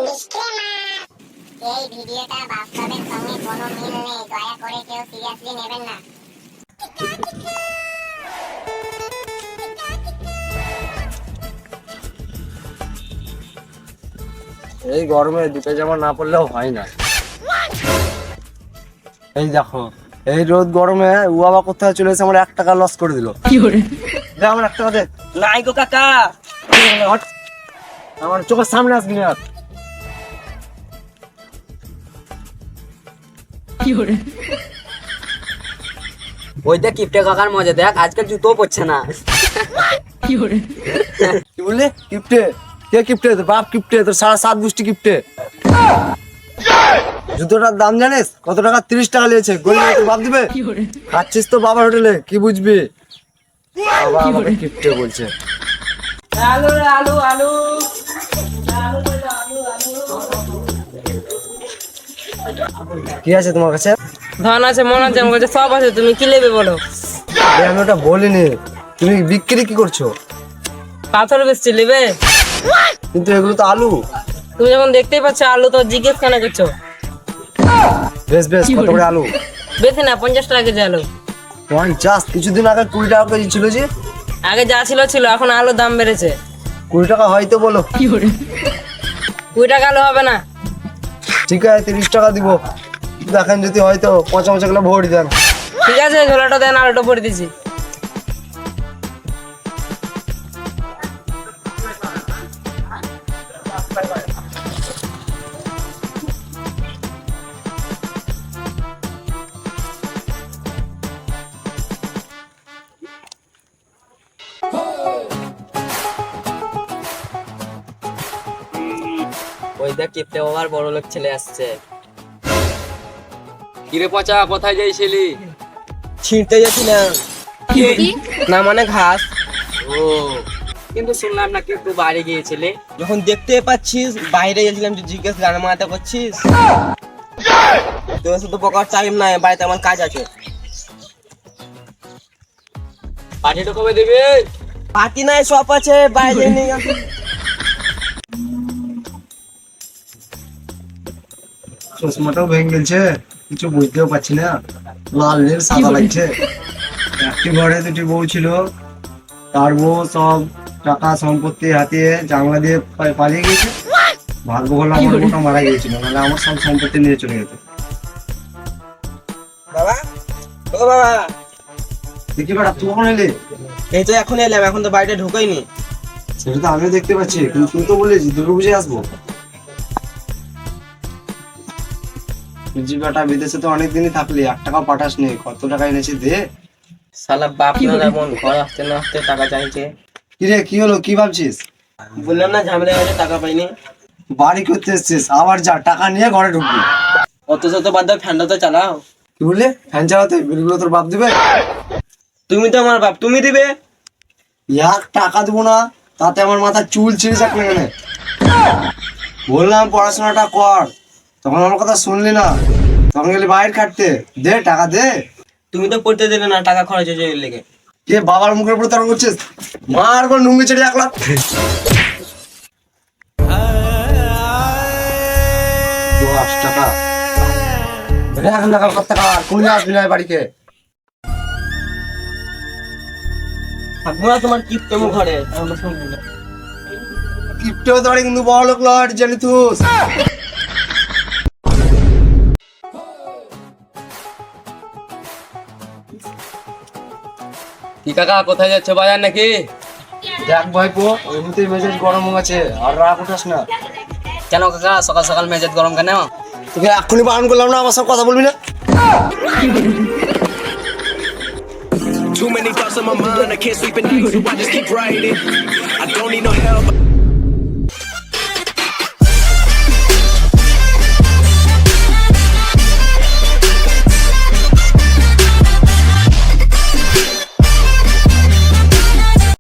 এই ভিডিওটা বাস্তবের সঙ্গে কোনো মিল নেই, দয়া করে কেউ সিরিয়াসলি নেবেন না। এই গরমে দুটো জামা না পরলেও হয় না। এই দেখো, এই রোদ গরমে ও বাবা কোথায় চলে এসে আমার 1 টাকা লস করে দিল। দে আমার 1 টাকা দে। নাই গো কাকা, হট। আমার চোখের সামনে আসবি না। ওই দেখ কিপটে কাকার মজা দেখ, আজকাল জুতো পরছে না। কি বললি? কিপটে? কে কিপটে? তোর বাপ কিপটে, তোর সারা 7 গোষ্ঠী কিপটে। জুতোটার দাম জানিস কত টাকা? 30 টাকা নিয়েছে। গরিব তোর বাপ দিবে? খাচ্ছিস তো বাবার হোটেলে, কি বুঝবি? বাবা আমাকে কিপটে বলছে। আলু আলু আলু কি আছে তোমার কাছে? ধান আছে, মন আছে, আমার কাছে সব আছে। তুমি কি নেবে বলো? আমি ওটা বলিনি। তুমি বিক্রি কি করছো? পাথর বেচছি, নেবে? কিন্তু এগুলো তো আলু। তুমি যখন দেখতেই পাচ্ছ আলু, তো জিজ্ঞেস কেন করছো? বেশ বেশ, কত করে আলু? বেশি না, 50 টাকা কেজি আলু। 50? কিছুদিন আগে 20 টাকা কেজি ছিল যে। আগে যা ছিল ছিল, এখন আলুর দাম বেড়েছে। 20 টাকা হয়তো বলো। 20 টাকা আলু হবে না। ঠিক আছে 30 টাকা দিব। দেখেন যদি হয়তো পচা পচা গুলো ভরি দেন। ঠিক আছে, ঝোলাটা দেন, আলুটা ভরে দিছি। ওই দেখ কিপটে বাবার বড় লোক ছেলে আসছে। কিরে পচা, কোথায় যাইছিলি? ছিঁড়তে যাচ্ছিলাম। না মানে ঘাস। ও, কিন্তু শুনলাম নাকি একটু বাইরে গিয়েছিলে। যখন দেখতে পাচ্ছিস বাইরে গেছিলাম, তুই জিজ্ঞেস গান মারাতে করছিস। তোর সাথে বকার টাইম নাই, বাড়িতে আমার কাজ আছে। পার্টিটা কবে দেবে? পার্টি নাই, সব আছে, বাইরে নিয়ে আসি। চশমাটাও ভেঙে গেছে, কিছু বুঝতেও পারছি না। লাল নীল সাদা লাগছে। একটি ঘরে 2টি বউ ছিল, তার বউ সব টাকা সম্পত্তি হাতিয়ে জানলা দিয়ে পালিয়ে গেছে। ভাগ্য ভালো আমার বউটা মারা গিয়েছিল, নাহলে আমার সব সম্পত্তি নিয়ে চলে যেত। বাবা, ও বাবা, দেখি বেটা, তুই কখন এলি? এই তো এখন এলাম, এখন তো বাড়িতে ঢুকাইনি। সেটা তো আমিও দেখতে পাচ্ছি, কিন্তু তুই তো বলেছি দুর্গাপুজোয় আসবো। বেটা বিদেশে তো অনেকদিনই থাকলি, 1 টাকা পাঠাস নি। কত টাকা এনেছি দে। শালা বাপ না যেমন ঘর আসতে না আসতে টাকা চাইছে। কি রে, কি হলো? কি ভাবছিস? বললাম না ঝামেলা হয়েছে, টাকা পাইনি। বাড়ি করতে এসছিস, আবার যা টাকা নিয়ে ঘরে ঢুকবি। অত শত বাদ দাও, ফ্যানটা তো চালাও। কি বললি? ফ্যান চালাতে বিলগুলো তোর বাপ দিবে? তুমি তো আমার বাপ, তুমি দিবে। 1 টাকা দেবো না, তাতে আমার মাথার চুল ছিঁড়ে যাবে কেন? বললাম পড়াশোনাটা কর, তখন আমার কথা শুনলি না, তখন গেলি বাইরে কাটতে। দে টাকা দে। তুমি তো পড়তে দিলে না, টাকা খরচ হয়েছে এর লেগে। কে বাবার মুখের উপর তর্ক করছিস? মার বল নুঙ্গি ছেড়ে 1 লাখ। 10 টাকা এখন টাকা, কত টাকা? কোন আসবি না বাড়িতে? থাকবো না তোমার কিপটে মুখ ঘরে। কিপটে হতে পারে, কিন্তু বড় লোক লট জানি তুই। কি কাকা, কোথায় যাচ্ছ? বাজার নাকি? দেখ ভাইপো, এমনিতেই মেজাজ গরম হয়ে গেছে, আর রাগ উঠাস না। কেন কাকা, সকাল সকাল মেজাজ গরম কেন? তোকে এক্ষুনি বারণ করলাম না, আমার সব কথা বলবি না। Too many thoughts on my mind, I can't sleep at night, so I just keep writing. I don't need no help.